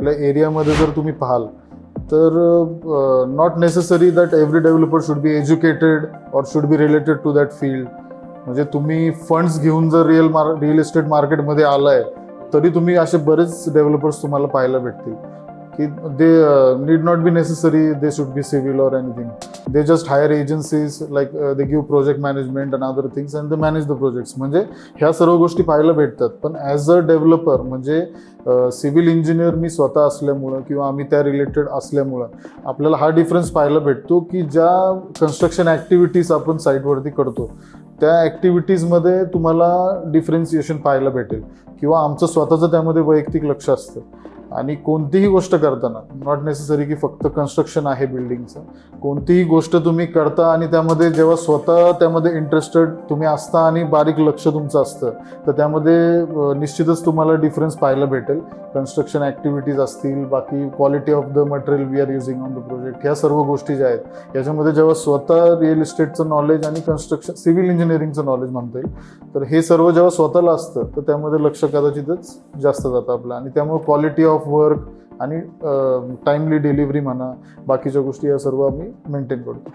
आपल्या एरियामध्ये जर तुम्ही पाहाल तर not necessary that every developer should be educated or should be related to that field. म्हणजे तुम्ही फंड्स घेऊन जर रिअल इस्टेट मार्केटमध्ये आलाय तरी तुम्ही असे बरेच डेव्हलपर्स तुम्हाला पाहायला भेटतील की they need not be necessary they should be civil or anything. They just hire agencies like they give project management and other things and they manage the projects. म्हणजे ह्या सर्व गोष्टी पाहायला भेटतात. पण ॲज अ डेव्हलपर म्हणजे civil engineer मी स्वतः असल्यामुळं किंवा आम्ही त्या रिलेटेड असल्यामुळं आपल्याला हा डिफरन्स पाहायला भेटतो की ज्या कन्स्ट्रक्शन ॲक्टिव्हिटीज आपण साईटवरती करतो त्या ॲक्टिव्हिटीजमध्ये तुम्हाला डिफरन्सिएशन पाहायला भेटेल किंवा आमचं स्वतःचं त्यामध्ये वैयक्तिक लक्ष असतं. आणि कोणतीही गोष्ट करताना नॉट नेसेसरी की फक्त कन्स्ट्रक्शन आहे बिल्डिंगचं, कोणतीही गोष्ट तुम्ही करता आणि त्यामध्ये जेव्हा स्वतः त्यामध्ये इंटरेस्टेड तुम्ही असता आणि बारीक लक्ष तुमचं असतं तर त्यामध्ये निश्चितच तुम्हाला डिफरन्स पाहायला भेटेल. कन्स्ट्रक्शन ॲक्टिव्हिटीज असतील, बाकी quality of the material we are using on the project, ह्या सर्व गोष्टी ज्या आहेत याच्यामध्ये जेव्हा स्वतः रिअल इस्टेटचं नॉलेज आणि कन्स्ट्रक्शन सिव्हिल इंजिनिअरिंगचं नॉलेज म्हणता येईल तर हे सर्व जेव्हा स्वतःला असतं तर त्यामध्ये लक्ष कदाचितच जास्त जातं आपलं. आणि त्यामुळे क्वालिटी ऑफ वर्क आणि टाइमली डिलिव्हरी म्हणा, बाकीच्या गोष्टी या सर्व आम्ही मेंटेन करतो.